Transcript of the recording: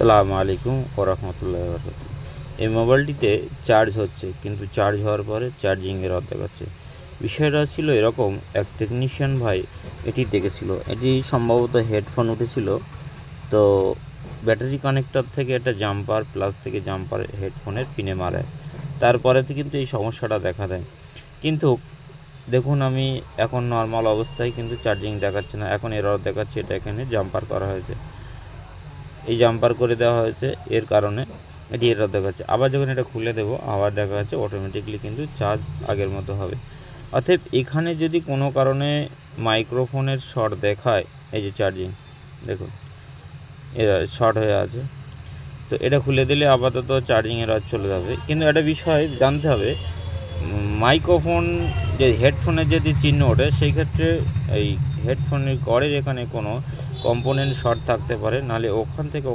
আসসালামু আলাইকুম ওয়া রাহমাতুল্লাহি ওয়া বারাকাতুহু। এই মোবাইলটিতে চার্জ হচ্ছে, কিন্তু চার্জ হওয়ার পরে চার্জিং এরর দেখাচ্ছে। বিষয়টা ছিল এরকম, এক টেকনিশিয়ান ভাই এটি দেখেছিল। এটি সম্ভবত হেডফোন উঠেছিল। তো ব্যাটারি কানেক্টর থেকে একটা জাম্পার, প্লাস থেকে জাম্পার হেডফোনের পিনে মারে। তারপরেতে কিন্তু এই সমস্যাটা দেখা দেয়। কিন্তু দেখুন, আমি এখন নরমাল অবস্থায় কিন্তু চার্জিং দেখাচ্ছে না, এখন এরর দেখাচ্ছে। এটা এখানে জাম্পার করা হয়েছে, এই জাম্পার করে দেওয়া হয়েছে, এর কারণে এটি এরর দেখাচ্ছে। আবার যখন এটা খুলে দেবো আবার দেখা যাচ্ছে অটোমেটিকলি কিন্তু চার্জ আগের মতো হবে। অতএব এখানে যদি কোনো কারণে মাইক্রোফোনের শর্ট দেখায়, এই যে চার্জিং দেখুন এরা শর্ট হয়ে আছে, তো এটা খুলে দিলে আপাতত চার্জিং এরর চলে যাবে। কিন্তু একটা বিষয় জানতে হবে, মাইক্রোফোন যে হেডফোনের যদি চিহ্ন ওঠে, সেই ক্ষেত্রে এই হেডফোনের গড়ের এখানে কোনো কম্পোনেন্ট শর্ট থাকতে পারে, নাহলে ওখান থেকে